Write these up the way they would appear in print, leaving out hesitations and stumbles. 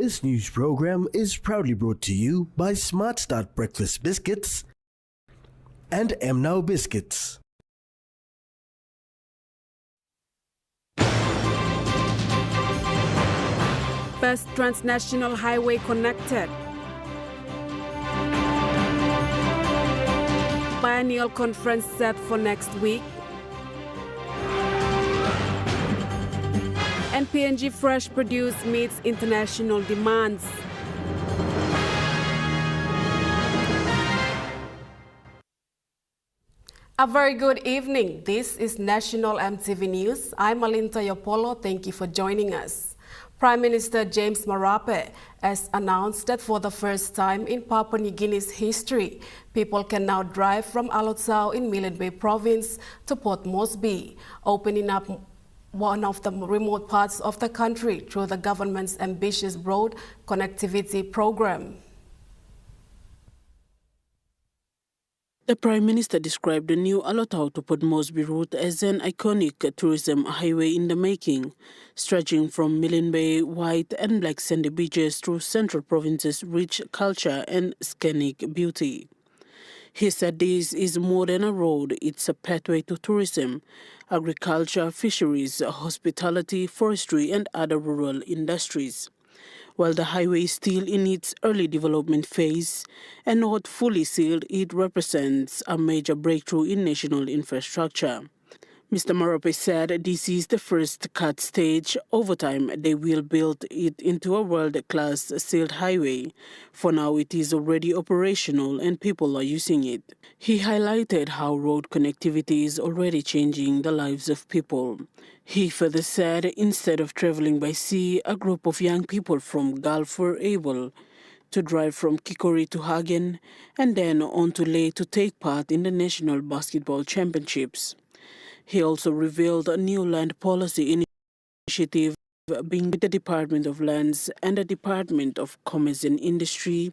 This news program is proudly brought to you by Smart Start Breakfast Biscuits and Now Biscuits. First transnational highway connected. Biennial conference set for next week. And PNG fresh produce meets international demands. A very good evening. This is National EMTV News. I'm Alinta Yopolo. Thank you for joining us. Prime Minister James Marape has announced that for the first time in Papua New Guinea's history, people can now drive from Alotsau in Milne Bay Province to Port Moresby, opening up one of the remote parts of the country through the government's ambitious broad connectivity program. The Prime Minister described the new Alotsau to Port Moresby route as an iconic tourism highway in the making, stretching from Milne Bay, white and black sandy beaches through Central Province's rich culture and scenic beauty. He said this is more than a road, it's a pathway to tourism, agriculture, fisheries, hospitality, forestry and other rural industries. While the highway is still in its early development phase and not fully sealed, it represents a major breakthrough in national infrastructure. Mr. Marape said this is the first cut stage. Over time, they will build it into a world-class sealed highway. For now, it is already operational and people are using it. He highlighted how road connectivity is already changing the lives of people. He further said instead of traveling by sea, a group of young people from Gulf were able to drive from Kikori to Hagen and then on to Leh to take part in the National Basketball Championships. He also revealed a new land policy initiative being with the Department of Lands and the Department of Commerce and Industry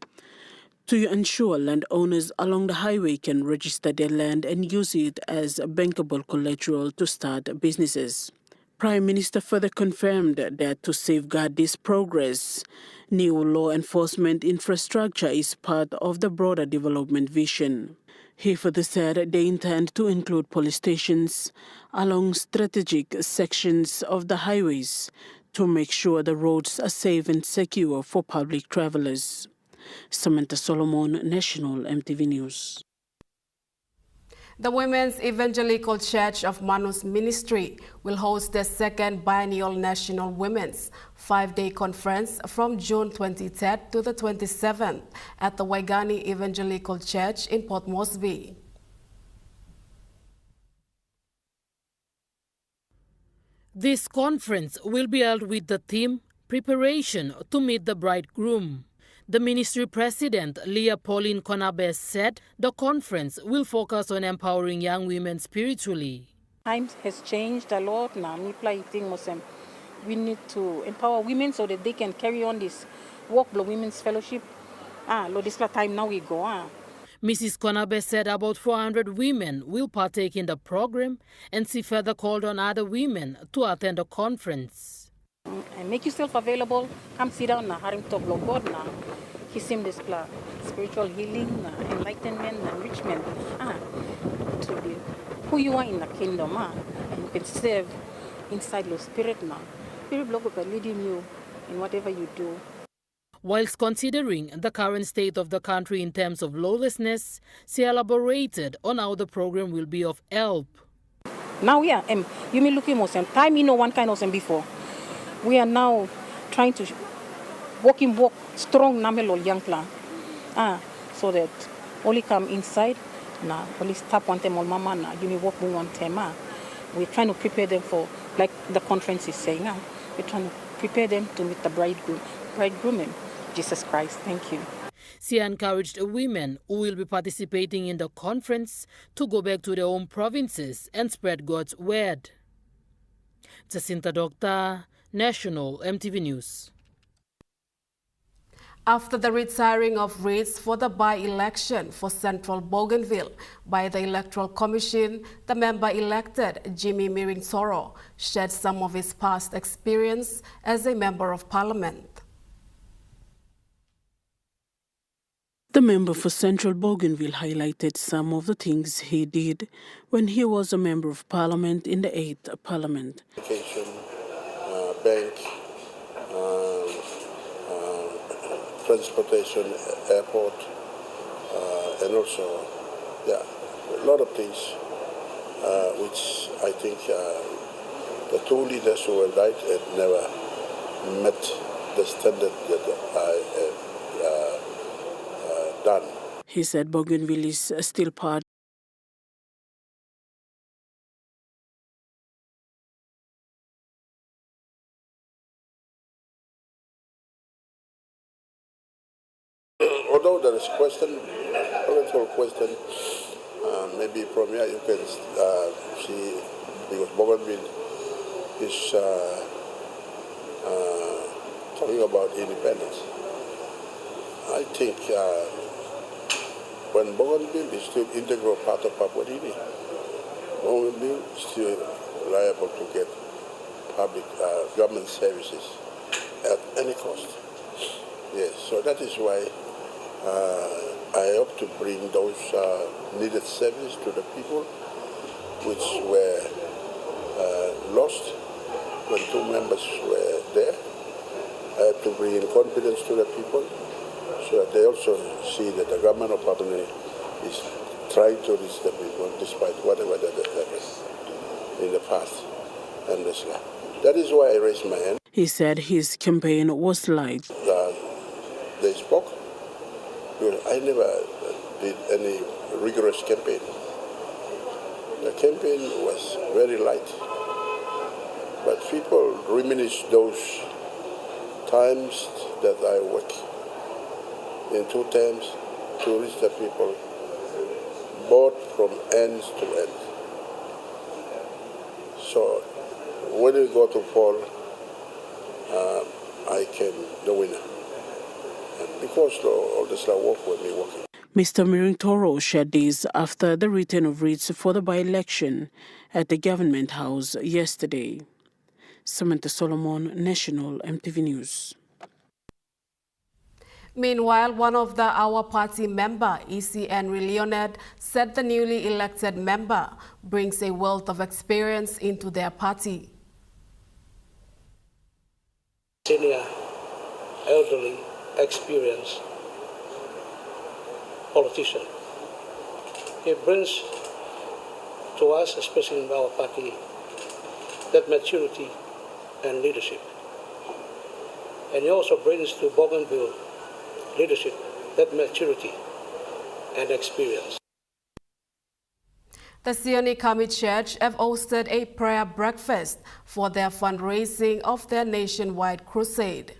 to ensure landowners along the highway can register their land and use it as a bankable collateral to start businesses. Prime Minister further confirmed that to safeguard this progress, new law enforcement infrastructure is part of the broader development vision. He further said they intend to include police stations along strategic sections of the highways to make sure the roads are safe and secure for public travelers. Samantha Solomon, National EMTV News. The Women's Evangelical Church of Manus Ministry will host their second biennial National Women's 5-day conference from June 23rd to the 27th at the Waigani Evangelical Church in Port Moresby. This conference will be held with the theme Preparation to Meet the Bridegroom. The ministry president, Leah Pauline Konabes, said the conference will focus on empowering young women spiritually. Times has changed a lot now. We need to empower women so that they can carry on this work, the Women's Fellowship. This time now we go. Mrs. Konabes said about 400 women will partake in the program, and she further called on other women to attend the conference. And make yourself available. Come sit down now. Harim talk about God now. He seemed this spiritual healing, enlightenment, enrichment. To be who you are in the kingdom. And you can serve inside your spirit now. Spirit block will leading you in whatever you do. Whilst considering the current state of the country in terms of lawlessness, she elaborated on how the program will be of help. Now, you may look at time, one kind of before. We are now trying to walk strong namelo young plan. So that only come inside now, only stop one time on mama now, you may walk one time. We're trying to prepare them for, like the conference is saying, we're trying to prepare them to meet the bridegroom, Jesus Christ. Thank you. She encouraged women who will be participating in the conference to go back to their own provinces and spread God's word. Jacinta Doctor, National EMTV News. After the retiring of wreaths for the by-election for Central Bougainville by the Electoral Commission, the member-elected Jimmy Miring-Soro shared some of his past experience as a member of parliament. The member for Central Bougainville highlighted some of the things he did when he was a member of parliament in the 8th Parliament. Education, bank, transportation, airport, and also, a lot of things which I think the two leaders who were right had never met the standard that I have done. He said Bougainville is still part Although there is a political question, maybe from here you can see, because Bougainville is talking about independence. I think when Bougainville is still integral part of Papua New Guinea, Bougainville is still liable to get public government services at any cost. Yes, so that is why I hope to bring those needed services to the people which were lost when two members were there. I have to bring in confidence to the people so that they also see that the government of Papua New Guinea is trying to reach the people despite whatever that has happened in the past. And that is why I raised my hand. He said his campaign was light. They spoke. I never did any rigorous campaign. The campaign was very light. But people reminisce those times that I worked in 2 terms to reach the people, both from ends to end. So when we go to poll, I came the winner. And because all this work with me working. Mr. Mirintoro shared this after the return of wreaths for the by-election at the Government House yesterday. Samantha Solomon, National EMTV News. Meanwhile, one of the Our Party member, EC Henry Leonard, said the newly elected member brings a wealth of experience into their party. Senior, elderly, experienced politician. He brings to us, especially in our party, that maturity and leadership. And he also brings to Bougainville leadership that maturity and experience. The Sioni Kami Church have hosted a prayer breakfast for their fundraising of their nationwide crusade.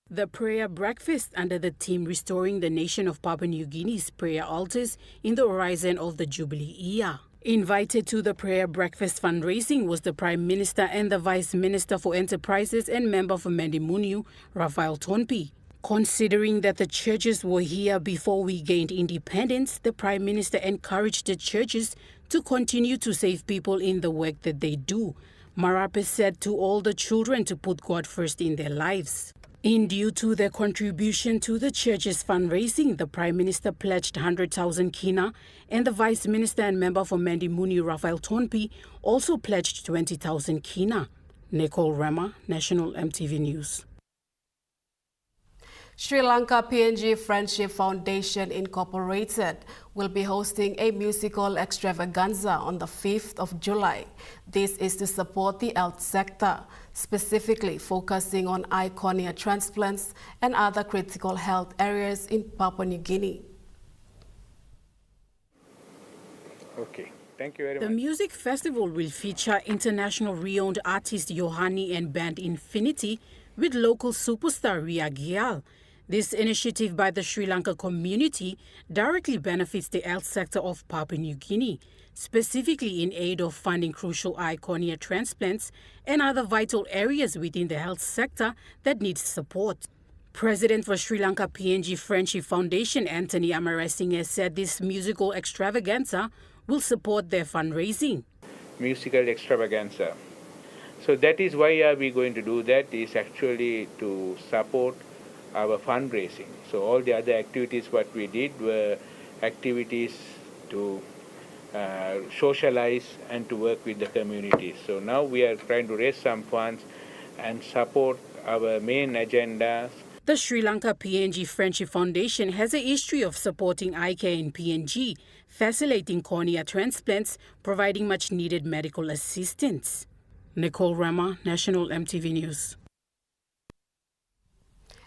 The prayer breakfast under the theme Restoring the Nation of Papua New Guinea's prayer altars in the horizon of the Jubilee year. Invited to the prayer breakfast fundraising was the Prime Minister and the Vice Minister for Enterprises and member for Mandimuniu, Raphael Tonpi. Considering that the churches were here before we gained independence, the Prime Minister encouraged the churches to continue to save people in the work that they do. Marape said to all the children to put God first in their lives. In due to their contribution to the church's fundraising, the Prime Minister pledged 100,000 kina and the Vice Minister and member for Mandimuniu, Raphael Tonpi, also pledged 20,000 kina. Nicole Rema, National EMTV News. Sri Lanka-PNG Friendship Foundation Incorporated will be hosting a musical extravaganza on the 5th of July. This is to support the health sector, specifically focusing on eye cornea transplants and other critical health areas in Papua New Guinea. Okay, thank you very much. The music festival will feature international renowned artist Yohani and band Infinity with local superstar Ria Gial. This initiative by the Sri Lanka community directly benefits the health sector of Papua New Guinea, specifically in aid of funding crucial eye cornea transplants and other vital areas within the health sector that need support. President for Sri Lanka-PNG Friendship Foundation Anthony Amarasinghe said this musical extravaganza will support their fundraising. Musical extravaganza. So that is why are we going to do that is actually to support our fundraising. So all the other activities what we did were activities to socialize and to work with the community. So now we are trying to raise some funds and support our main agendas. The Sri Lanka-PNG Friendship Foundation has a history of supporting eye care in PNG, facilitating cornea transplants, providing much-needed medical assistance. Nicole Rama, National EMTV News.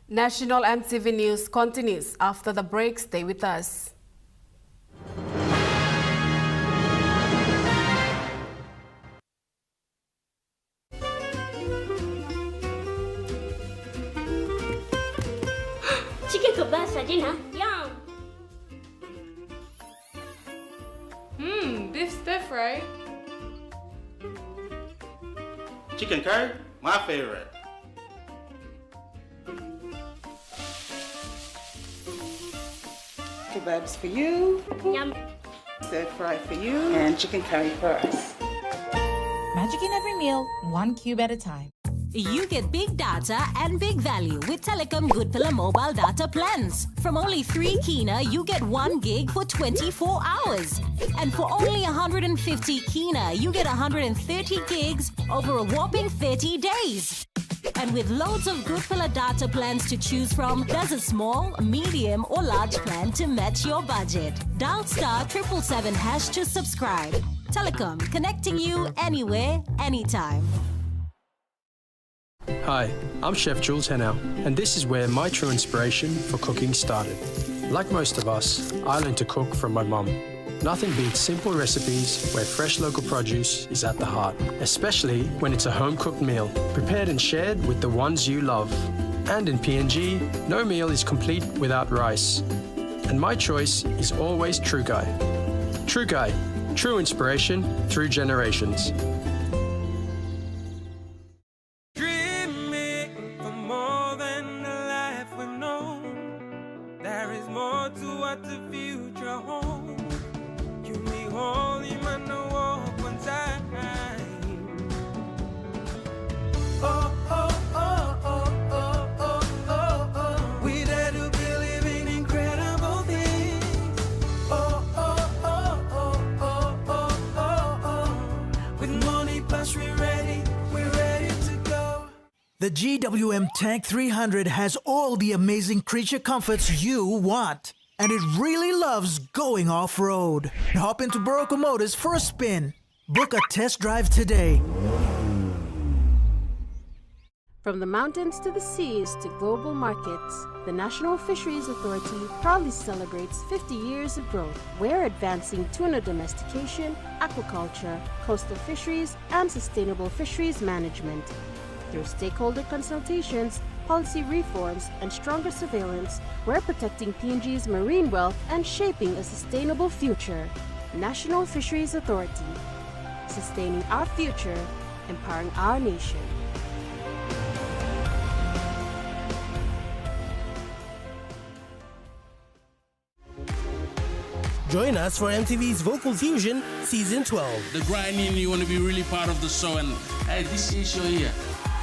National EMTV News continues after the break. Stay with us. Chicken kebab saja nah. Yum. Beef stiff, right? Chicken curry, my favorite. Kebabs for you, Yum. stir fry for you, and chicken curry for us. Magic in every meal, one cube at a time. You get big data and big value with Telecom Good Pillar mobile data plans. From only 3 Kina, you get 1 gig for 24 hours. And for only 150 Kina, you get 130 gigs over a whopping 30 days. And with loads of Good Pillar data plans to choose from, there's a small, medium or large plan to match your budget. Dial *777# to subscribe. Telecom, connecting you anywhere, anytime. Hi, I'm Chef Jules Henao, and this is where my true inspiration for cooking started. Like most of us, I learned to cook from my mum. Nothing beats simple recipes where fresh local produce is at the heart, especially when it's a home-cooked meal, prepared and shared with the ones you love. And in PNG, no meal is complete without rice. And my choice is always True Guy. True Guy, true inspiration through generations. The GWM Tank 300 has all the amazing creature comforts you want. And it really loves going off-road. Hop into Barocco Motors for a spin. Book a test drive today. From the mountains to the seas to global markets, the National Fisheries Authority proudly celebrates 50 years of growth. We're advancing tuna domestication, aquaculture, coastal fisheries, and sustainable fisheries management. Through stakeholder consultations, policy reforms, and stronger surveillance, we're protecting PNG's marine wealth and shaping a sustainable future. National Fisheries Authority, sustaining our future, empowering our nation. Join us for MTV's Vocal Fusion Season 12. The grinding, you want to be really part of the show, and hey, this is your year.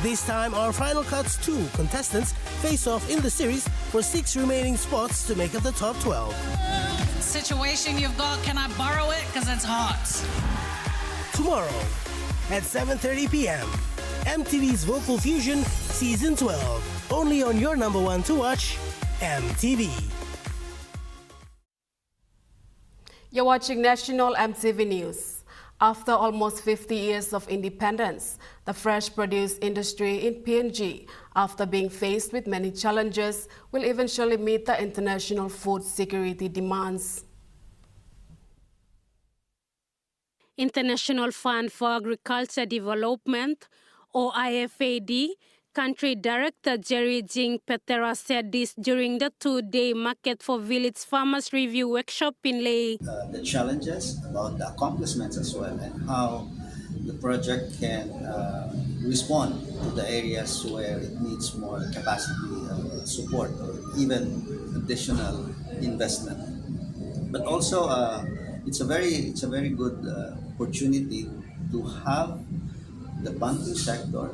This time, our final cuts 2 contestants face off in the series for 6 remaining spots to make up the top 12. Situation you've got, can I borrow it? Because it's hot. Tomorrow at 7:30 p.m. MTV's Vocal Fusion Season 12. Only on your number 1 to watch, MTV. You're watching National EMTV News. After almost 50 years of independence, the fresh produce industry in PNG, after being faced with many challenges, will eventually meet the international food security demands. International Fund for Agriculture Development, or IFAD, Country Director Jerry Jing Petera said this during the 2-day Market for Village Farmers Review workshop in Leh. The challenges, about the accomplishments as well, and how the project can respond to the areas where it needs more capacity support or even additional investment. But also, it's a very good opportunity to have the banking sector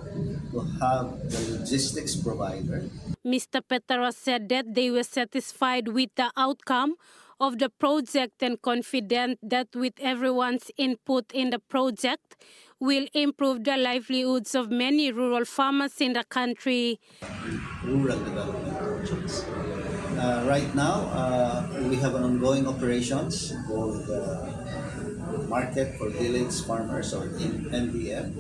to have the logistics provider. Mr. Petera said that they were satisfied with the outcome of the project and confident that with everyone's input in the project will improve the livelihoods of many rural farmers in the country. Rural development projects. Right now, we have an ongoing operations called Market for Village Farmers, or MVF.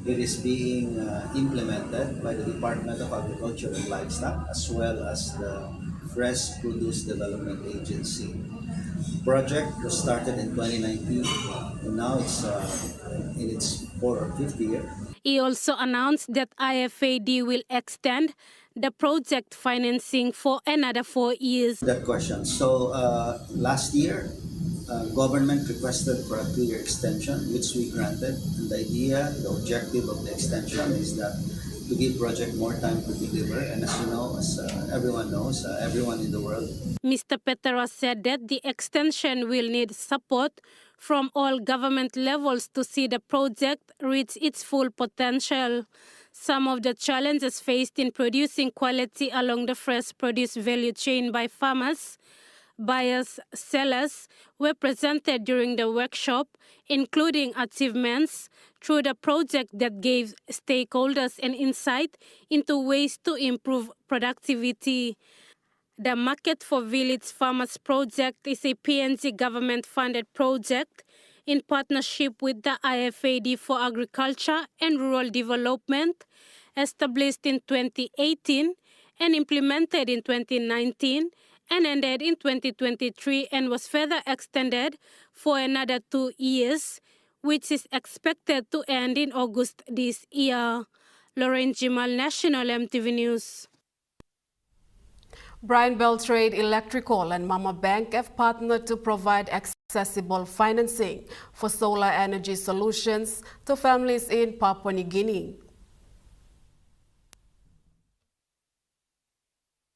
It is being implemented by the Department of Agriculture and Livestock as well as the Fresh Produce Development Agency. The project was started in 2019 and now it's in its 4th or 5th year. He also announced that IFAD will extend the project financing for another 4 years. That question. So last year, government requested for a 2-year extension, which we granted. And the idea, the objective of the extension is that to give project more time to deliver. And as you know, as everyone knows, everyone in the world. Mr. Petera said that the extension will need support from all government levels to see the project reach its full potential. Some of the challenges faced in producing quality along the fresh produce value chain by farmers, buyers, sellers were presented during the workshop, including achievements through the project that gave stakeholders an insight into ways to improve productivity. The Market for Village Farmers project is a PNG government-funded project in partnership with the IFAD for Agriculture and Rural Development, established in 2018 and implemented in 2019 and ended in 2023 and was further extended for another 2 years, which is expected to end in August this year. Lauren Jimal, National EMTV News. Brian Bell Trade Electrical and Mama Bank have partnered to provide accessible financing for solar energy solutions to families in Papua New Guinea.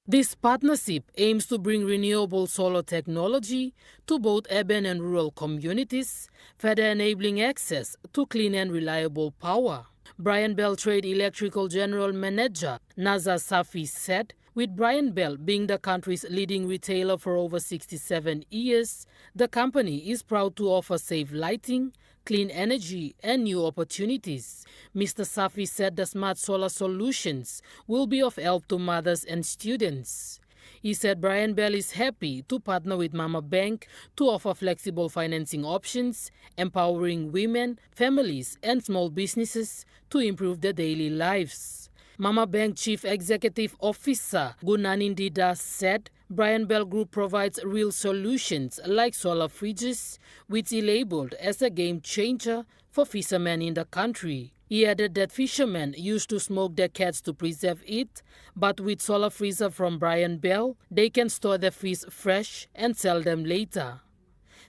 This partnership aims to bring renewable solar technology to both urban and rural communities, further enabling access to clean and reliable power. Brian Bell Trade Electrical General Manager Nazar Safi said, with Brian Bell being the country's leading retailer for over 67 years, the company is proud to offer safe lighting, clean energy, and new opportunities. Mr. Safi said the smart solar solutions will be of help to mothers and students. He said Brian Bell is happy to partner with Mama Bank to offer flexible financing options, empowering women, families, and small businesses to improve their daily lives. Mama Bank Chief Executive Officer Gunanindida said Brian Bell Group provides real solutions like solar fridges, which he labeled as a game changer for fishermen in the country. He added that fishermen used to smoke their catch to preserve it, but with solar freezer from Brian Bell, they can store their fish fresh and sell them later.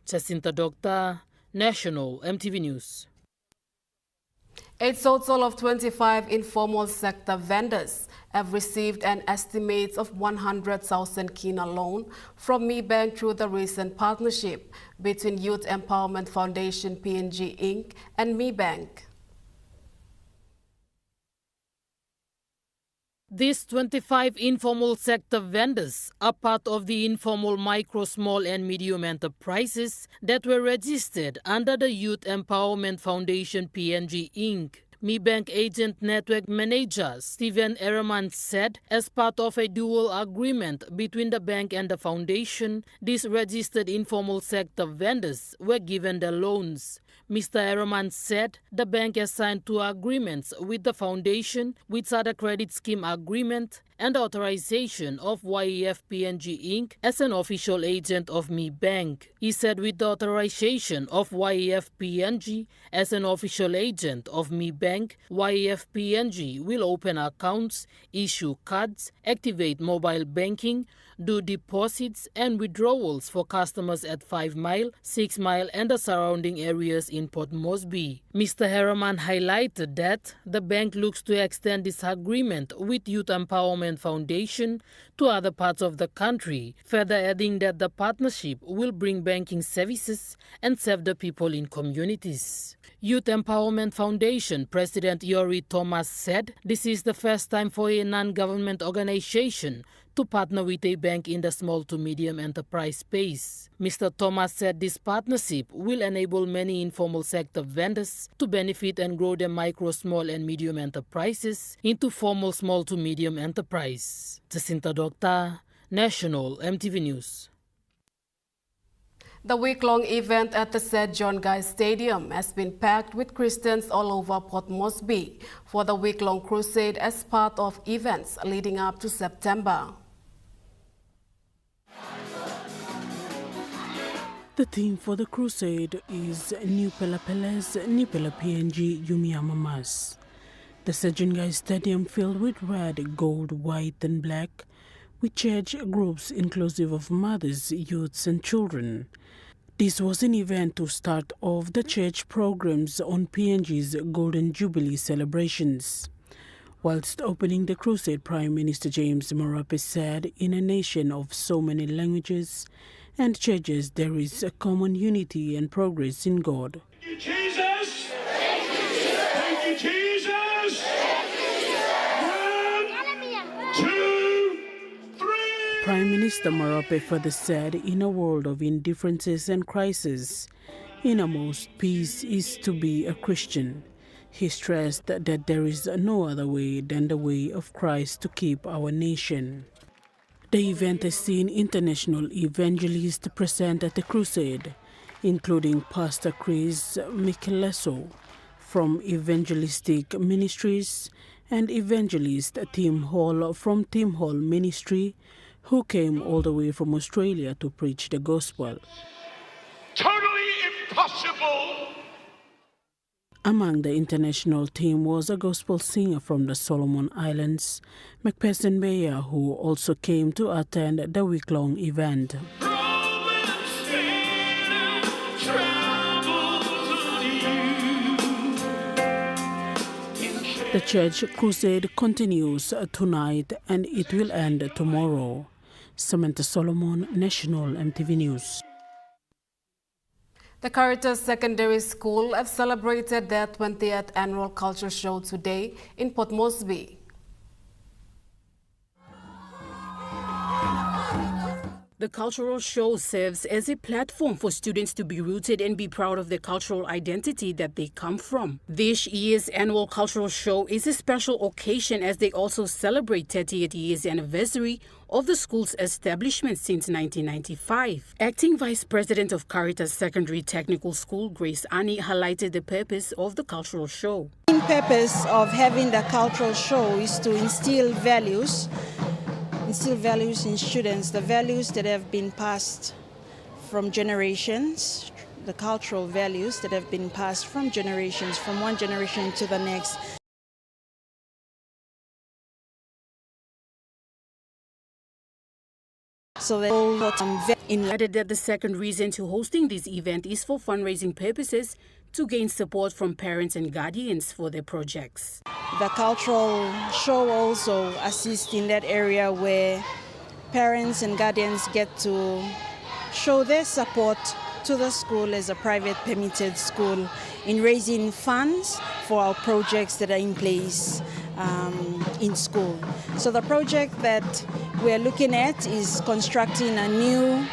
Jacinta Doctor, National EMTV News. A total of 25 informal sector vendors have received an estimate of 100,000 kina loan from Mi Bank through the recent partnership between Youth Empowerment Foundation PNG Inc. and Mi Bank. These 25 informal sector vendors are part of the informal micro, small and medium enterprises that were registered under the Youth Empowerment Foundation PNG Inc. Mi Bank Agent Network Manager Stephen Ehrman said as part of a dual agreement between the bank and the foundation, these registered informal sector vendors were given the loans. Mr. Ehrman said the bank has signed 2 agreements with the foundation, which are the credit scheme agreement and the authorization of YEF PNG Inc. as an official agent of Mi Bank. He said with the authorization of YEF PNG as an official agent of Mi Bank, YEF PNG will open accounts, issue cards, activate mobile banking, do deposits and withdrawals for customers at 5 Mile, 6 Mile and the surrounding areas in Port Moresby. Mr. Herman highlighted that the bank looks to extend this agreement with Youth Empowerment Empowerment Foundation to other parts of the country, further adding that the partnership will bring banking services and serve the people in communities. Youth Empowerment Foundation President Yori Thomas said this is the first time for a non-government organization to partner with a bank in the small to medium enterprise space. Mr. Thomas said this partnership will enable many informal sector vendors to benefit and grow their micro, small and medium enterprises into formal small to medium enterprise. Jacinta Doctor, National EMTV News. The week-long event at the St. John Guy Stadium has been packed with Christians all over Port Moresby for the week-long crusade as part of events leading up to September. The theme for the crusade is New Pelapeles, Lanka-PNG, Yumiamamas. The St. John Guy Stadium filled with red, gold, white and black, with church groups inclusive of mothers, youths and children. This was an event to start off the church programs on PNG's Golden Jubilee celebrations. Whilst opening the crusade, Prime Minister James Marape said, in a nation of so many languages and churches, there is a common unity and progress in God. Thank you, Jesus! Thank you, Jesus! Thank you, Jesus! One, two, three! Prime Minister Marape further said, in a world of indifferences and crisis, innermost peace is to be a Christian. He stressed that there is no other way than the way of Christ to keep our nation. The event has seen international evangelists present at the crusade, including Pastor Chris Micheleso from Evangelistic Ministries and evangelist Tim Hall from Tim Hall Ministry, who came all the way from Australia to preach the gospel. Totally impossible! Among the international team was a gospel singer from the Solomon Islands, Macpherson Beya, who also came to attend the week-long event. The church crusade continues tonight and it will end tomorrow. Samantha Solomon, National EMTV News. The Caritas Secondary School have celebrated their 20th annual culture show today in Port Moresby. The cultural show serves as a platform for students to be rooted and be proud of the cultural identity that they come from. This year's annual cultural show is a special occasion as they also celebrate 30th years anniversary of the school's establishment since 1995. Acting Vice President of Caritas Secondary Technical School, Grace Ani, highlighted the purpose of the cultural show. The main purpose of having the cultural show is to instill values in students, the values that have been passed from generations, the cultural values that have been passed from generations, from one generation to the next. So added that the second reason to hosting this event is for fundraising purposes to gain support from parents and guardians for their projects. The cultural show also assists in that area where parents and guardians get to show their support to the school as a private permitted school in raising funds for our projects that are in place in school. So the project that we're looking at is constructing a new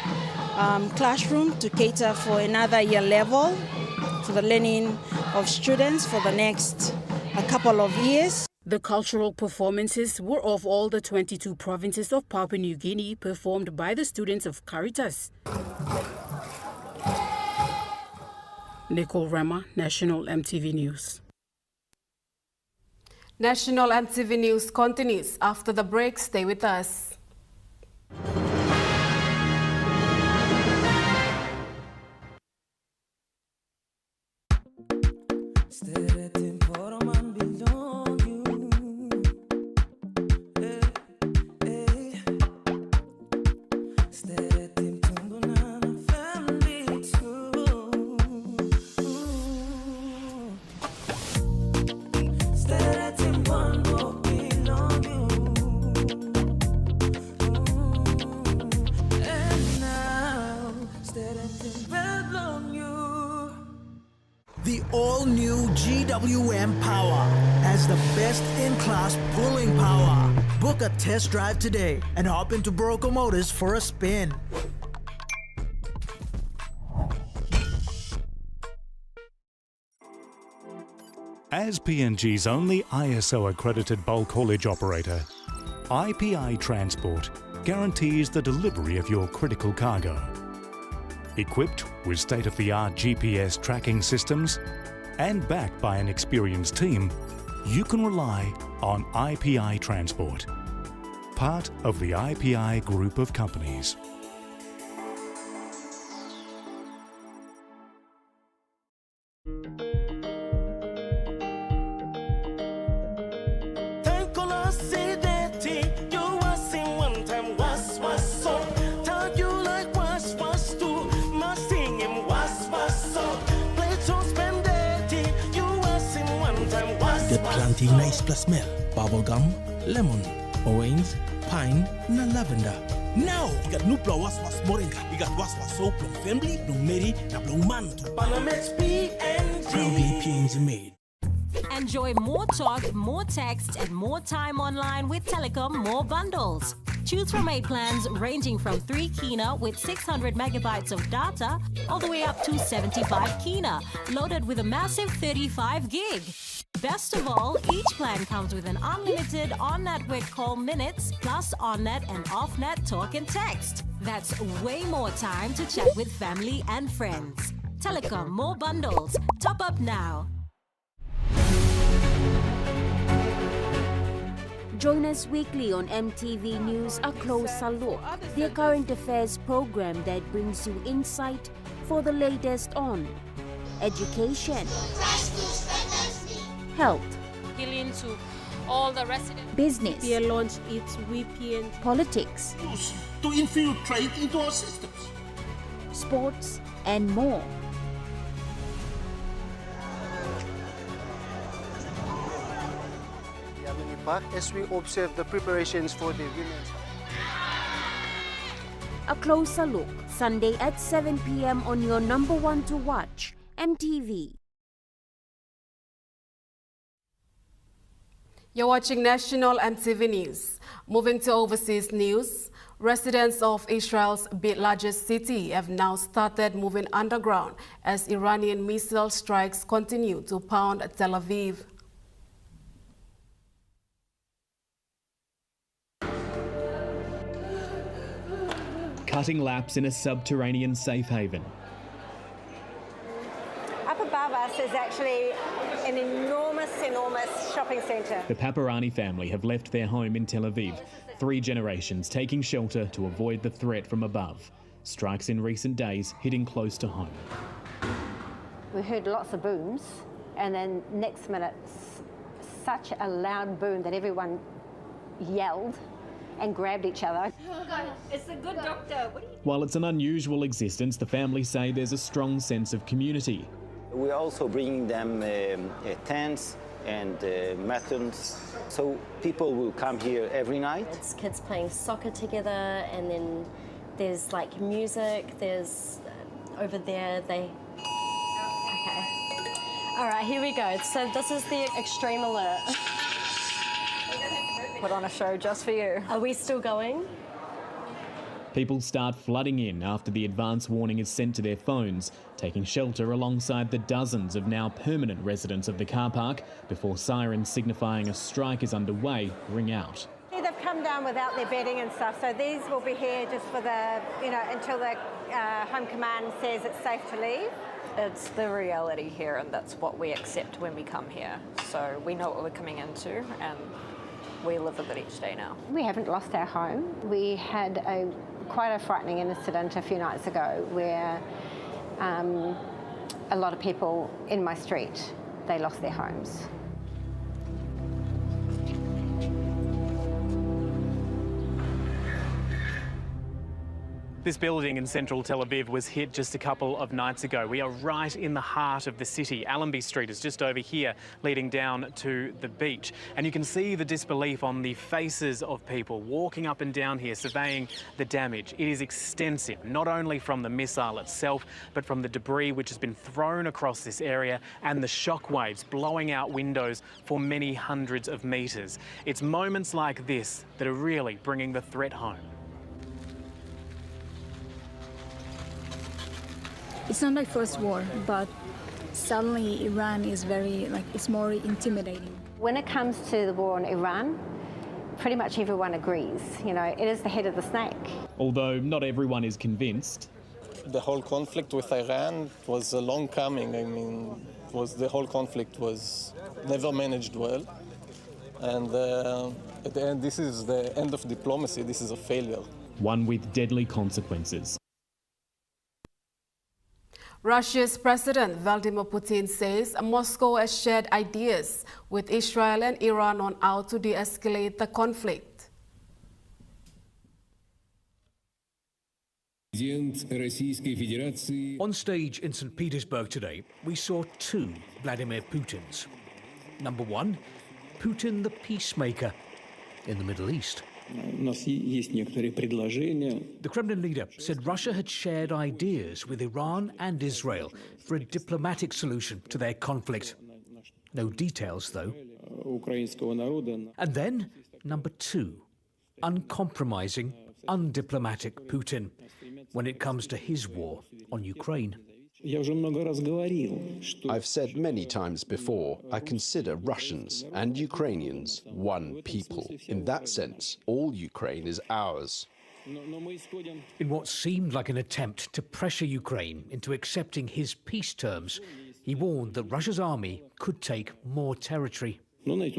classroom to cater for another year level for the learning of students for the next a couple of years. The cultural performances were of all the 22 provinces of Papua New Guinea performed by the students of Caritas. Nicole Rama, National EMTV News. National EMTV News continues after the break. Stay with us. GWM Power has the best in-class pulling power. Book a test drive today and hop into Broco Motors for a spin. As PNG's only ISO-accredited bulk haulage operator, IPI Transport guarantees the delivery of your critical cargo. Equipped with state-of-the-art GPS tracking systems and backed by an experienced team, you can rely on IPI Transport, part of the IPI group of companies. Planting nice plus smell, bubblegum, lemon, orange, pine, na lavender. Now, you got new blow was moringa. You got was soap from family, no meri, na blow man to Panamex PNG. Proudly PNG made. Enjoy more talk, more text, and more time online with Telecom More Bundles. Choose from 8 plans ranging from 3 kina with 600 megabytes of data all the way up to 75 kina, loaded with a massive 35 gig. Best of all, each plan comes with an unlimited on-network call minutes plus on-net and off-net talk and text. That's way more time to chat with family and friends. Telecom More Bundles. Top up now. Join us weekly on MTV News A Closer Look, their current affairs program that brings you insight for the latest on education, health, appealing to all the residents. Business, We launched its VPN, politics, to infiltrate into our systems, sports, and more. As we observe the preparations for the women's. A Closer Look, Sunday at 7 p.m. on your number one to watch, MTV. You're watching National MTV News. Moving to overseas news, residents of Israel's largest city have now started moving underground as Iranian missile strikes continue to pound Tel Aviv. Cutting laps in a subterranean safe haven. Up above us is actually an enormous shopping centre. The Paparani family have left their home in Tel Aviv, 3 generations taking shelter to avoid the threat from above. Strikes in recent days hitting close to home. We heard lots of booms, and then next minute, such a loud boom that everyone yelled and grabbed each other. It's the good doctor. While it's an unusual existence, the family say there's a strong sense of community. We're also bringing them tents and matons, so people will come here every night. It's kids playing soccer together, and then there's like music, there's over there they... Okay. All right, here we go. So this is the extreme alert. Put on a show just for you. Are we still going? People start flooding in after the advance warning is sent to their phones, taking shelter alongside the dozens of now permanent residents of the car park before sirens signifying a strike is underway ring out. They've come down without their bedding and stuff, so these will be here just for the, until the Home Command says it's safe to leave. It's the reality here, and that's what we accept when we come here. So we know what we're coming into, and we live with it each day now. We haven't lost our home. We had quite a frightening incident a few nights ago where a lot of people in my street, they lost their homes. This building in central Tel Aviv was hit just a couple of nights ago. We are right in the heart of the city. Allenby Street is just over here, leading down to the beach. And you can see the disbelief on the faces of people walking up and down here, surveying the damage. It is extensive, not only from the missile itself, but from the debris which has been thrown across this area and the shock waves blowing out windows for many hundreds of metres. It's moments like this that are really bringing the threat home. It's not my first war, but suddenly Iran is it's more intimidating. When it comes to the war on Iran, pretty much everyone agrees. You know, it is the head of the snake. Although not everyone is convinced. The whole conflict with Iran was a long coming. I mean, the whole conflict was never managed well. And at the end, this is the end of diplomacy. This is a failure. One with deadly consequences. Russia's President Vladimir Putin says Moscow has shared ideas with Israel and Iran on how to de-escalate the conflict. On stage in St. Petersburg today, we saw two Vladimir Putins. Number one, Putin the peacemaker in the Middle East. The Kremlin leader said Russia had shared ideas with Iran and Israel for a diplomatic solution to their conflict. No details, though. And then, number two, uncompromising, undiplomatic Putin when it comes to his war on Ukraine. I've said many times before, I consider Russians and Ukrainians one people. In that sense, all Ukraine is ours. In what seemed like an attempt to pressure Ukraine into accepting his peace terms, he warned that Russia's army could take more territory. We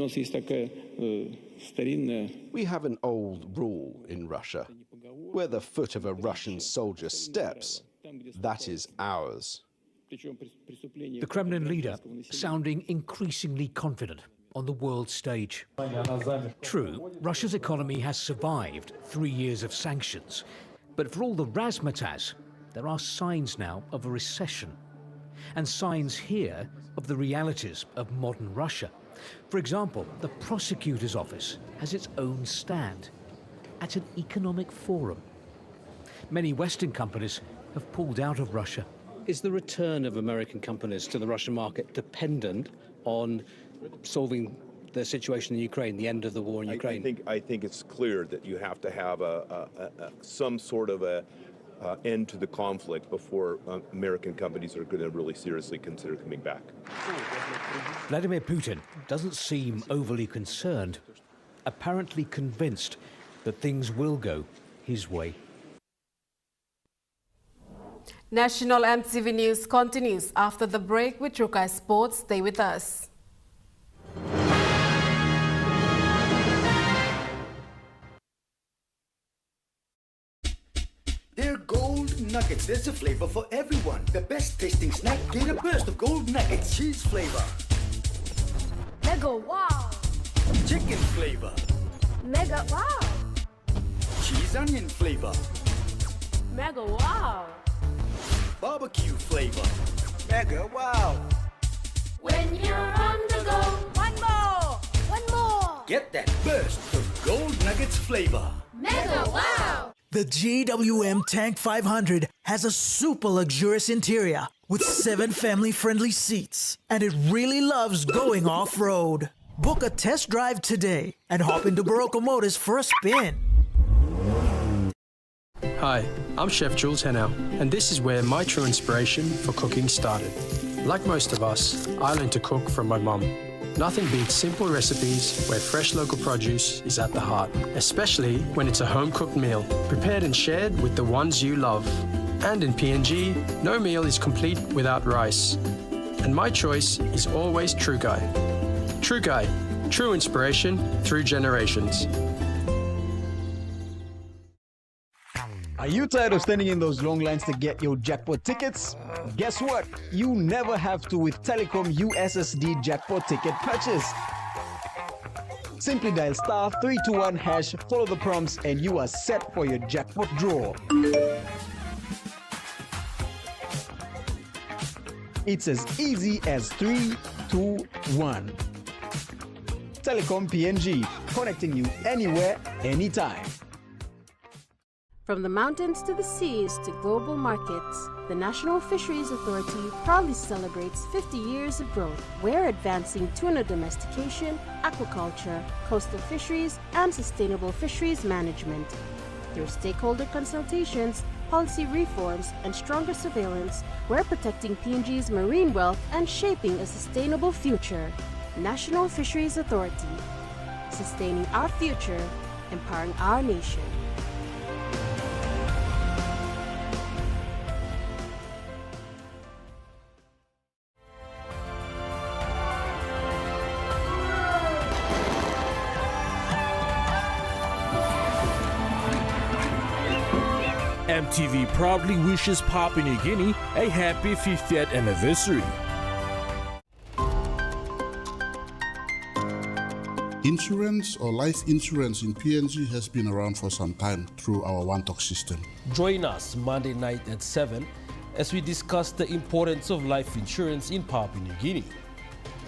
have an old rule in Russia. Where the foot of a Russian soldier steps, that is ours. The Kremlin leader sounding increasingly confident on the world stage. True, Russia's economy has survived 3 years of sanctions, but for all the razzmatazz, there are signs now of a recession, and signs here of the realities of modern Russia. For example, the prosecutor's office has its own stand at an economic forum. Many Western companies have pulled out of Russia. Is the return of American companies to the Russian market dependent on solving the situation in Ukraine, the end of the war in Ukraine? I think it's clear that you have to have some sort of end to the conflict before American companies are going to really seriously consider coming back. Vladimir Putin doesn't seem overly concerned, apparently convinced that things will go his way. National MTV News continues after the break with Rukai Sports. Stay with us. They're gold nuggets. There's a flavor for everyone. The best tasting snack. Get a burst of gold nuggets. Cheese flavor. Mega wow. Chicken flavor. Mega wow. Cheese onion flavor. Mega wow. Barbecue flavor. Mega wow. When you're on the go, one more. One more. Get that burst of gold nuggets flavor. Mega wow. The GWM Tank 500 has a super luxurious interior with 7 family-friendly seats, and it really loves going off-road. Book a test drive today and hop into Barocco Motors for a spin. Hi, I'm Chef Jules Henao, and this is where my true inspiration for cooking started. Like most of us, I learned to cook from my mum. Nothing beats simple recipes where fresh local produce is at the heart, especially when it's a home-cooked meal, prepared and shared with the ones you love. And in PNG, no meal is complete without rice. And my choice is always True Guy. True Guy, true inspiration through generations. Are you tired of standing in those long lines to get your jackpot tickets? Guess what? You never have to with Telecom USSD jackpot ticket purchase. Simply dial *321#, follow the prompts, and you are set for your jackpot draw. It's as easy as 3, 2, 1. Telecom-PNG, connecting you anywhere, anytime. From the mountains to the seas to global markets, the National Fisheries Authority proudly celebrates 50 years of growth. We're advancing tuna domestication, aquaculture, coastal fisheries, and sustainable fisheries management. Through stakeholder consultations, policy reforms, and stronger surveillance, we're protecting PNG's marine wealth and shaping a sustainable future. National Fisheries Authority, sustaining our future, empowering our nation. EMTV proudly wishes Papua New Guinea a happy 50th anniversary. Insurance or life insurance in PNG has been around for some time through our One Talk system. Join us Monday night at 7 as we discuss the importance of life insurance in Papua New Guinea.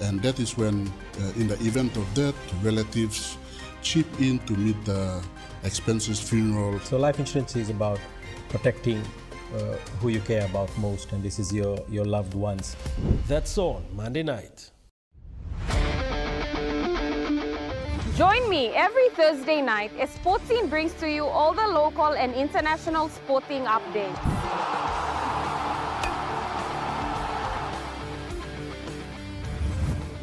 And that is when, in the event of death, relatives chip in to meet the expenses, funeral. So life insurance is about protecting who you care about most, and this is your loved ones. That's on Monday night. Join me every Thursday night as Sports Scene brings to you all the local and international sporting updates.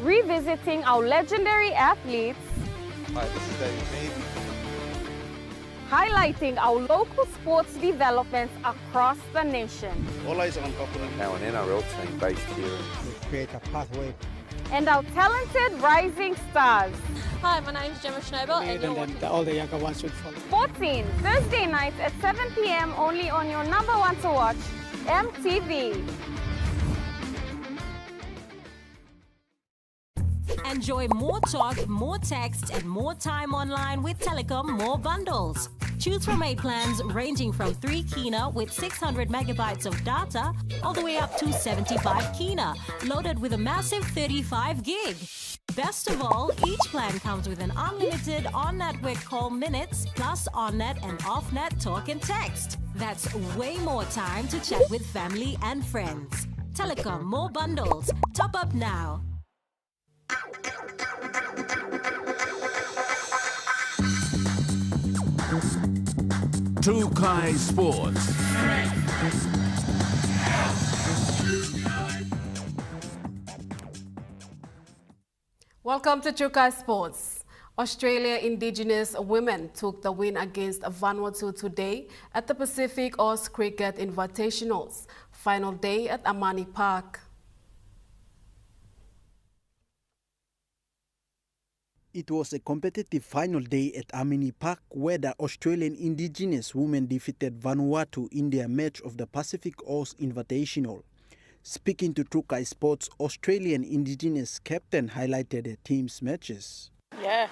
Revisiting our legendary athletes. Hi, this is David. Highlighting our local sports developments across the nation. All eyes on Auckland. Now an NRL team based here. We create a pathway. And our talented rising stars. Hi, my name is Gemma Schnabel and you're watching. All the younger ones should follow. Sports Scene, Thursday nights at 7 p.m. only on your number one to watch, EMTV. Enjoy more talk, more text, and more time online with Telecom More Bundles. Choose from 8 plans ranging from 3 kina with 600 megabytes of data all the way up to 75 kina, loaded with a massive 35 gig. Best of all, each plan comes with an unlimited on-network call minutes plus on-net and off-net talk and text. That's way more time to chat with family and friends. Telecom More Bundles. Top up now. Tukai Sports. Welcome to Tukai Sports. Australia Indigenous women took the win against Vanuatu today at the Pacific Oz Cricket Invitationals, final day at Amani Park. It was a competitive final day at Amani Park where the Australian Indigenous women defeated Vanuatu in their match of the Pacific Oz Invitational. Speaking to Tukai Sports, Australian Indigenous captain highlighted the team's matches. Yeah,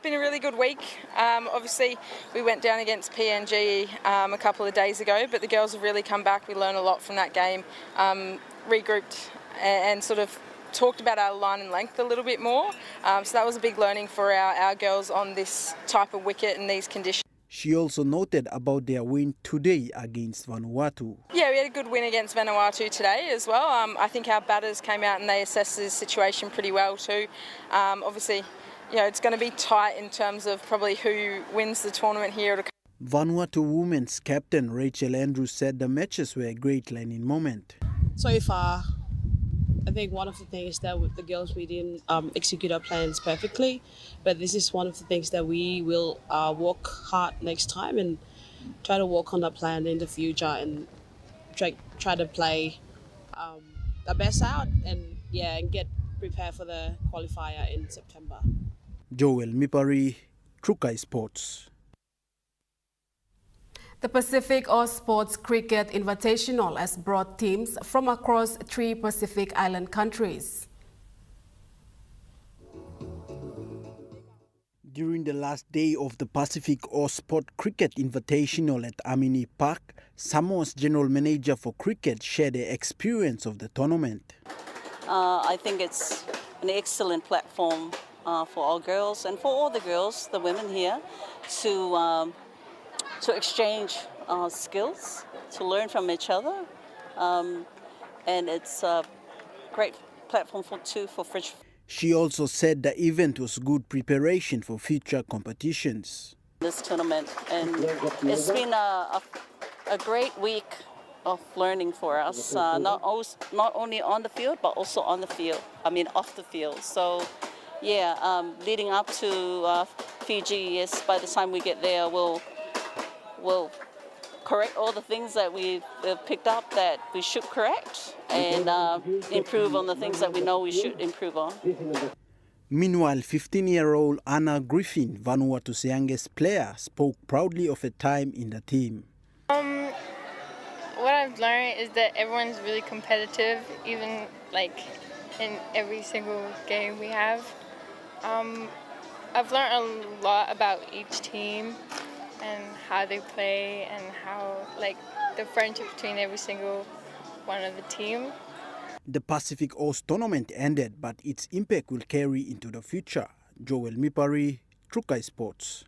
been a really good week. Obviously, we went down against PNG a couple of days ago, but the girls have really come back. We learned a lot from that game, regrouped and sort of talked about our line and length a little bit more. So that was a big learning for our girls on this type of wicket and these conditions. She also noted about their win today against Vanuatu. Yeah, we had a good win against Vanuatu today as well. I think our batters came out and they assessed the situation pretty well too. Obviously, you know, it's going to be tight in terms of probably who wins the tournament here. Vanuatu women's captain Rachel Andrews said the matches were a great learning moment. So far, I think one of the things that with the girls, we didn't execute our plans perfectly, but this is one of the things that we will work hard next time and try to work on the plan in the future and try to play our best out and get prepared for the qualifier in September. Joel Mipari, Tukai Sports. The Pacific Oz Sports Cricket Invitational has brought teams from across 3 Pacific Island countries. During the last day of the Pacific All Sport Cricket Invitational at Amini Park, Samoa's General Manager for Cricket shared the experience of the tournament. I think it's an excellent platform for our girls and for all the girls, the women here, to exchange skills, to learn from each other, and it's a great platform for future. She also said the event was good preparation for future competitions. This tournament, and it's been a great week of learning for us, not only on the field, but also on the field, off the field. So, yeah, leading up to Fiji, by the time we get there, we'll correct all the things that we've picked up that we should correct and improve on the things that we know we should improve on. Meanwhile, 15-year-old Anna Griffin, Vanuatu's youngest player, spoke proudly of a time in the team. What I've learned is that everyone's really competitive, even in every single game we have. I've learned a lot about each team and how they play and how the friendship between every single one of the team. The Pacific Oz tournament ended, but its impact will carry into the future. Joel Mipari, Trukai Sports.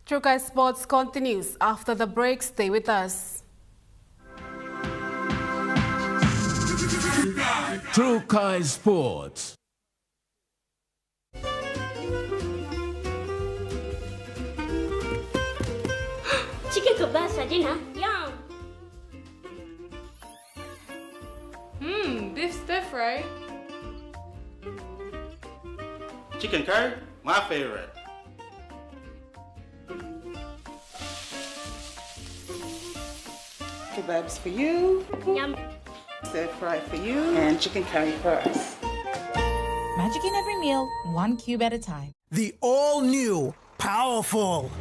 Trukai Sports continues after the break. Stay with us. Trukai Sports. Chicken kebab saja na. Yum. Beef stiff, right? Chicken curry, my favorite. Kebabs for you. Yum. Stir fry for you. And chicken curry for us. Magic in every meal, one cube at a time. The all-new, powerful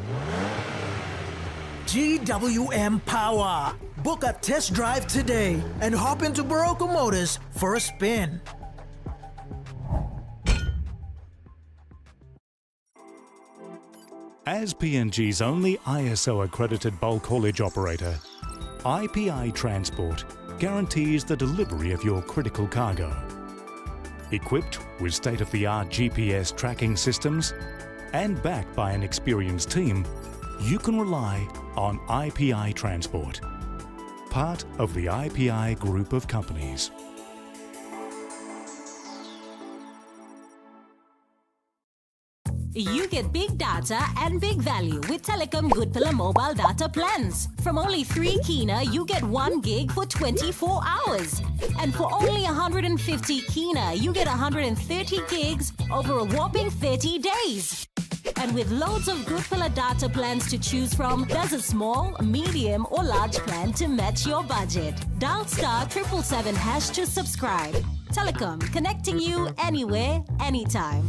GWM Power. Book a test drive today and hop into Barocco Motors for a spin. As PNG's only ISO-accredited bulk haulage operator, IPI Transport guarantees the delivery of your critical cargo. Equipped with state-of-the-art GPS tracking systems and backed by an experienced team, you can rely on IPI Transport, part of the IPI group of companies. You get big data and big value with Telecom Good Pillar mobile data plans. From only 3 kina, you get 1 gig for 24 hours. And for only 150 kina, you get 130 gigs over a whopping 30 days. And with loads of Good Pillar data plans to choose from, there's a small, medium or large plan to match your budget. Dial *777# to subscribe. Telecom, connecting you anywhere, anytime.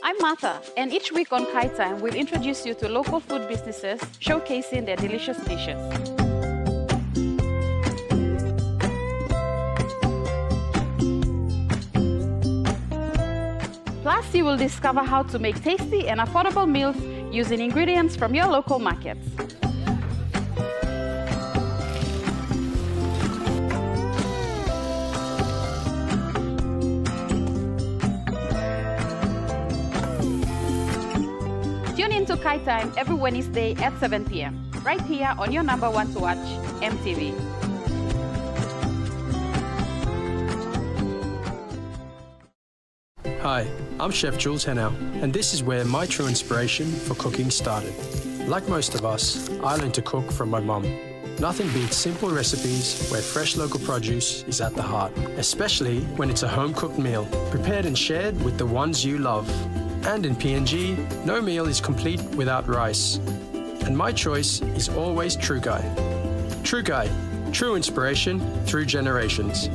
I'm Martha, and each week on Kai Time, we'll introduce you to local food businesses showcasing their delicious dishes. Plus, you will discover how to make tasty and affordable meals using ingredients from your local markets. Tune in to Kai Time every Wednesday at 7 p.m. right here on your #1 to watch, EMTV. Hi, I'm Chef Jules Henao, and this is where my true inspiration for cooking started. Like most of us, I learned to cook from my mum. Nothing beats simple recipes where fresh local produce is at the heart, especially when it's a home-cooked meal, prepared and shared with the ones you love. And in PNG, no meal is complete without rice. And my choice is always Trukai. Trukai, true inspiration through generations.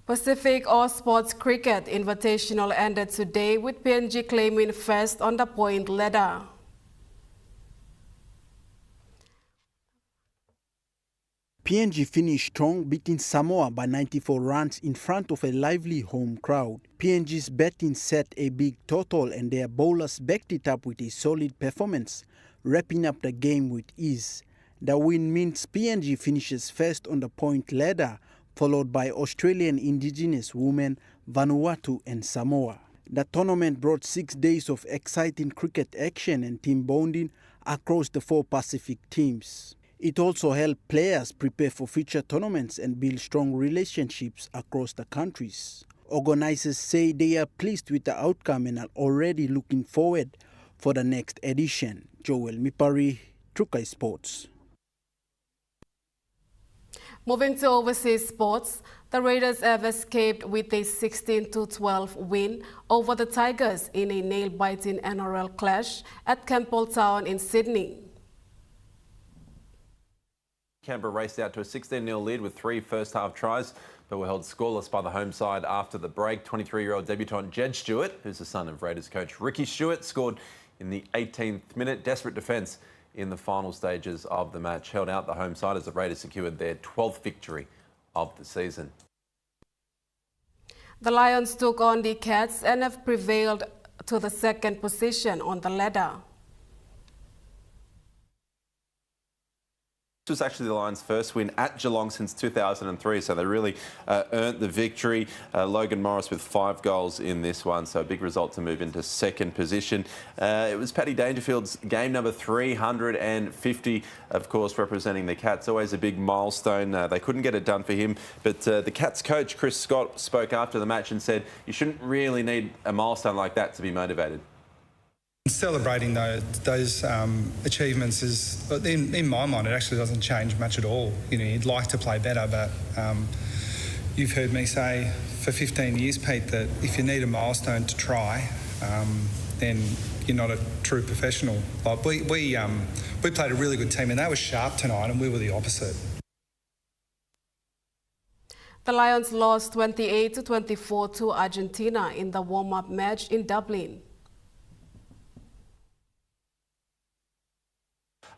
Pacific All Sports Cricket Invitational ended today with PNG claiming first on the point ladder. PNG finished strong, beating Samoa by 94 runs in front of a lively home crowd. PNG's batting set a big total and their bowlers backed it up with a solid performance, wrapping up the game with ease. The win means PNG finishes first on the point ladder, followed by Australian Indigenous women, Vanuatu and Samoa. The tournament brought 6 days of exciting cricket action and team bonding across the 4 Pacific teams. It also helped players prepare for future tournaments and build strong relationships across the countries. Organizers say they are pleased with the outcome and are already looking forward for the next edition. Joel Mipari, Trukai Sports. Moving to overseas sports, the Raiders have escaped with a 16-12 win over the Tigers in a nail-biting NRL clash at Campbelltown in Sydney. Canberra raced out to a 16-0 lead with 3 first-half tries, but were held scoreless by the home side after the break. 23-year-old debutant Jed Stewart, who's the son of Raiders coach Ricky Stewart, scored in the 18th minute. Desperate defence in the final stages of the match held out the home side as the Raiders secured their 12th victory of the season. The Lions took on the Cats and have prevailed to the second position on the ladder. This was actually the Lions' first win at Geelong since 2003, so they really earned the victory. Logan Morris with 5 goals in this one, so a big result to move into second position. It was Paddy Dangerfield's game number 350, of course, representing the Cats. Always a big milestone. They couldn't get it done for him, but the Cats coach, Chris Scott, spoke after the match and said, you shouldn't really need a milestone like that to be motivated. Celebrating those achievements is, in my mind, it actually doesn't change much at all. You know, you'd like to play better, but you've heard me say for 15 years, Pete, that if you need a milestone to try, then you're not a true professional. Like we played a really good team, and they were sharp tonight, and we were the opposite. The Lions lost 28-24 to Argentina in the warm-up match in Dublin.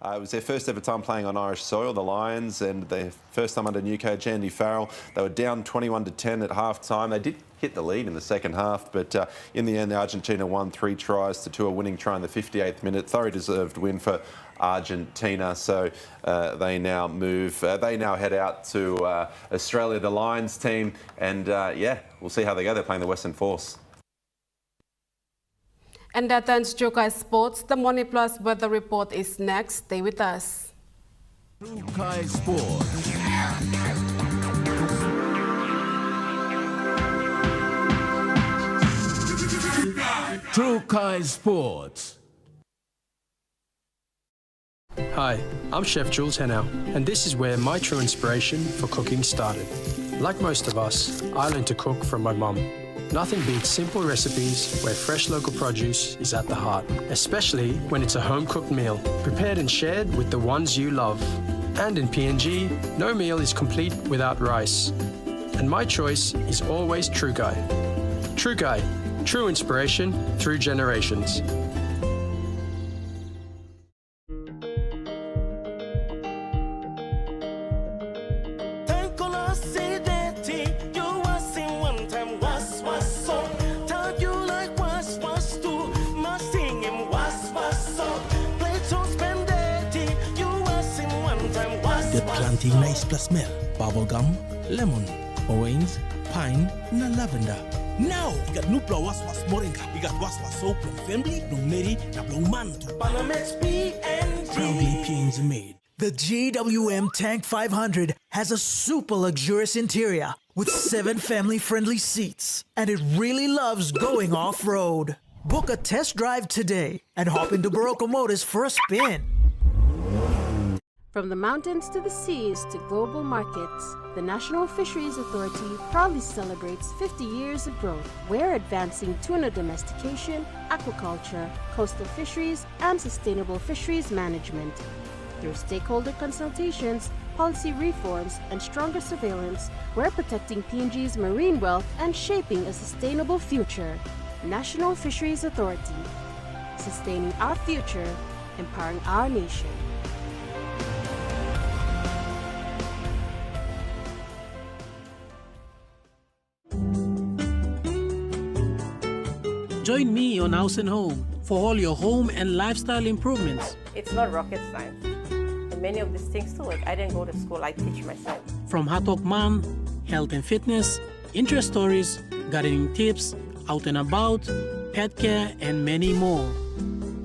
It was their first ever time playing on Irish soil, the Lions, and their first time under new coach Andy Farrell. They were down 21-10 at half-time. They did hit the lead in the second half, but in the end, the Argentina won 3 tries to 2, a winning try in the 58th minute. Thoroughly deserved win for Argentina. So they now head out to Australia, the Lions team, and yeah, we'll see how they go. They're playing the Western Force. And that ends Trukai Sports. The Money Plus weather report is next. Stay with us. Trukai Sports. Trukai Sports. Hi, I'm Chef Jules Hennow, and this is where my true inspiration for cooking started. Like most of us, I learned to cook from my mum. Nothing beats simple recipes where fresh local produce is at the heart, especially when it's a home-cooked meal, prepared and shared with the ones you love. And in PNG, no meal is complete without rice. And my choice is always Trukai. Trukai, true inspiration through generations. Planting nice plus smell, bubblegum, lemon, orange, pine, and lavender. Now, you got new flowers was moringa. You got was soap from family, from Mary, from Manto. Proudly PNG made. The GWM Tank 500 has a super luxurious interior with 7 family-friendly seats, and it really loves going off-road. Book a test drive today and hop into Barocco Motors for a spin. From the mountains to the seas to global markets, the National Fisheries Authority proudly celebrates 50 years of growth. We're advancing tuna domestication, aquaculture, coastal fisheries, and sustainable fisheries management. Through stakeholder consultations, policy reforms, and stronger surveillance, we're protecting PNG's marine wealth and shaping a sustainable future. National Fisheries Authority, sustaining our future, empowering our nation. Join me on House and Home for all your home and lifestyle improvements. It's not rocket science. And many of these things too, like I didn't go to school, I teach myself. From Hatok Man, health and fitness, interest stories, gardening tips, out and about, pet care, and many more.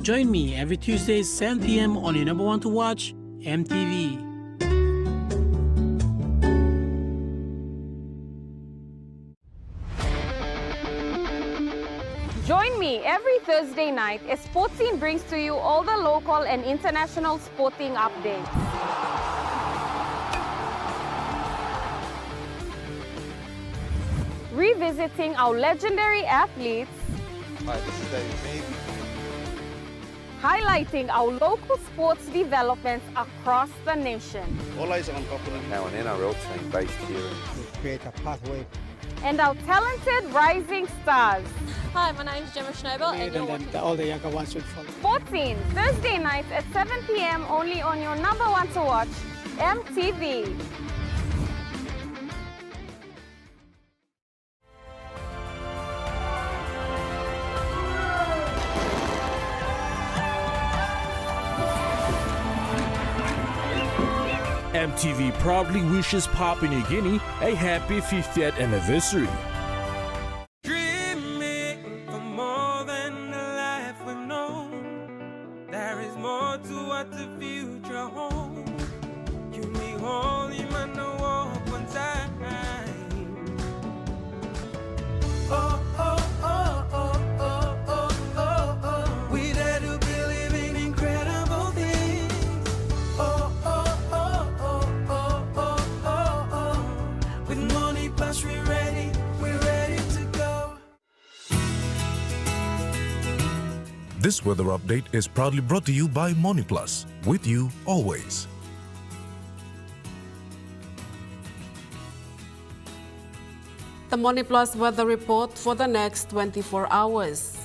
Join me every Tuesday, 7 p.m. on your number one to watch, EMTV. Join me every Thursday night as Sports Scene brings to you all the local and international sporting updates. Revisiting our legendary athletes, highlighting our local sports developments across the nation. All eyes on opponent. Now an NRL team based here. To create a pathway. And our talented rising stars. Hi, my name is Gemma Schnobel and you're watching all the younger ones should follow. Sports Scene, Thursday nights at 7 p.m. only on your number one to watch, EMTV. EMTV proudly wishes Papua New Guinea a happy 50th anniversary. Dreaming for more than the life we've known. There is more to what the future holds. You me holy man, no walk one time. Oh, oh, oh, oh, oh, oh, oh, oh. We dare to believe in incredible things. Oh, oh, oh, oh, oh, oh, oh, oh. With money plus we're ready to go. This weather update is proudly brought to you by MoneyPlus, with you always. The MoneyPlus weather report for the next 24 hours.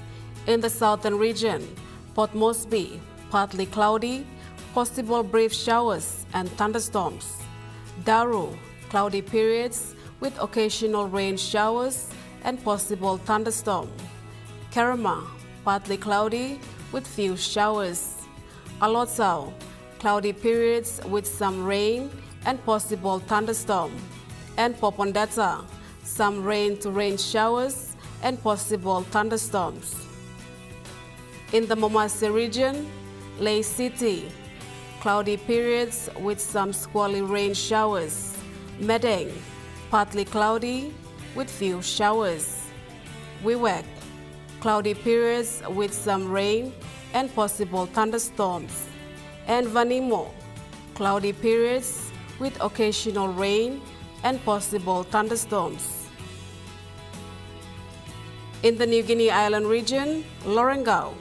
In the southern region, Port Moresby, partly cloudy, possible brief showers and thunderstorms. Daru, cloudy periods with occasional rain showers and possible thunderstorm. Kerema, partly cloudy with few showers. Alotsau, cloudy periods with some rain and possible thunderstorm. And Popondetta, some rain to rain showers and possible thunderstorms. In the Momase region, Lay City, cloudy periods with some squally rain showers. Medang, partly cloudy with few showers. Wewak, cloudy periods with some rain and possible thunderstorms. And Vanimo, cloudy periods with occasional rain and possible thunderstorms. In the New Guinea Island region, Lorengau,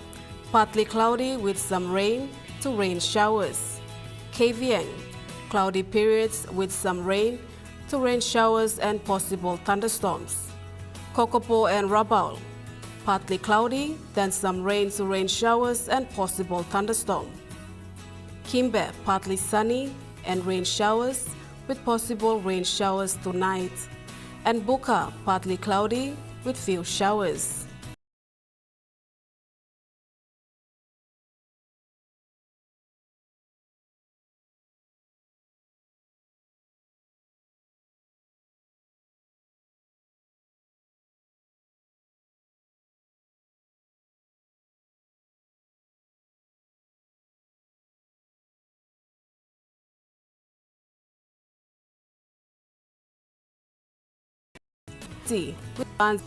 partly cloudy with some rain to rain showers. Kavieng, cloudy periods with some rain to rain showers and possible thunderstorms. Kokopo and Rabaul, partly cloudy, then some rain to rain showers and possible thunderstorm. Kimbe, partly sunny and rain showers with possible rain showers tonight. And Buka, partly cloudy with few showers.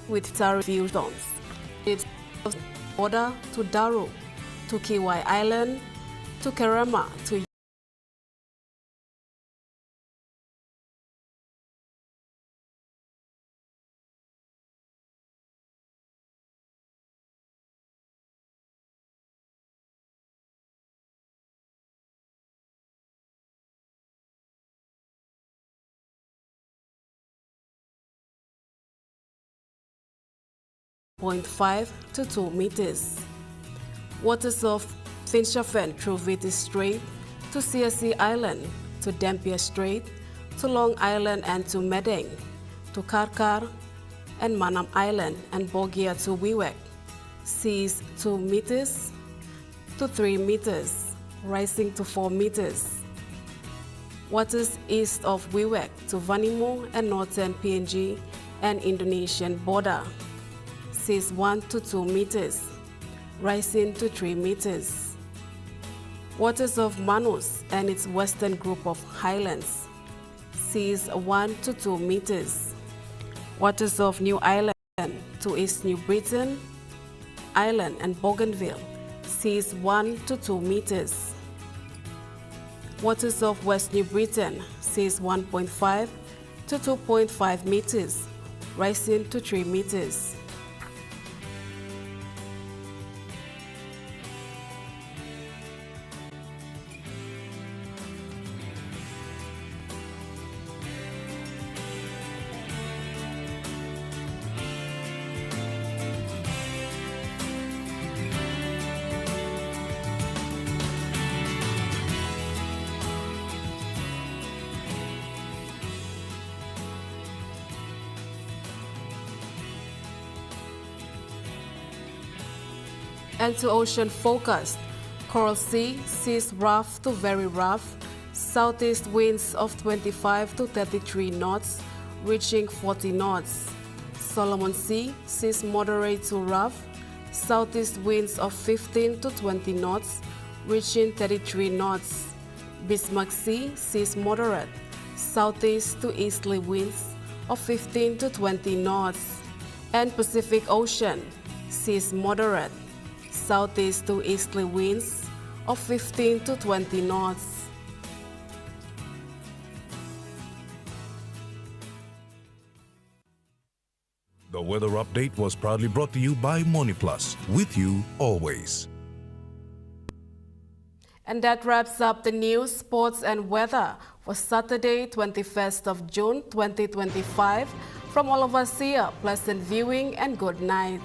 With Tari few storms. It's border to Daru, to Kiwai Island, to Kerema, to .5 to 2 meters. Waters of Finchafen through Viti Strait to CSC Island, to Dampier Strait, to Long Island and to Medang, to Karkar and Manam Island and Bogia to Wewak. seas 2 meters to 3 meters, rising to 4 meters. Waters east of Wewak to Vanimo and northern PNG and Indonesian border, seas 1 to 2 meters, rising to 3 meters. Waters of Manus and its western group of highlands, seas 1 to 2 meters. Waters of New Ireland to East New Britain, Ireland and Bougainville, seas 1 to 2 meters. Waters of West New Britain, seas 1.5 to 2.5 meters, rising to 3 meters. And to ocean focused, Coral Sea, seas rough to very rough, southeast winds of 25 to 33 knots, reaching 40 knots. Solomon Sea, seas moderate to rough, southeast winds of 15 to 20 knots, reaching 33 knots. Bismarck Sea, seas moderate, southeast to easterly winds of 15 to 20 knots. And Pacific Ocean, seas moderate, southeast to easterly winds of 15 to 20 knots. The weather update was proudly brought to you by MoneyPlus, with you always. And that wraps up the news, sports and weather for Saturday, 21st of June, 2025. From all of us here, pleasant viewing and good night.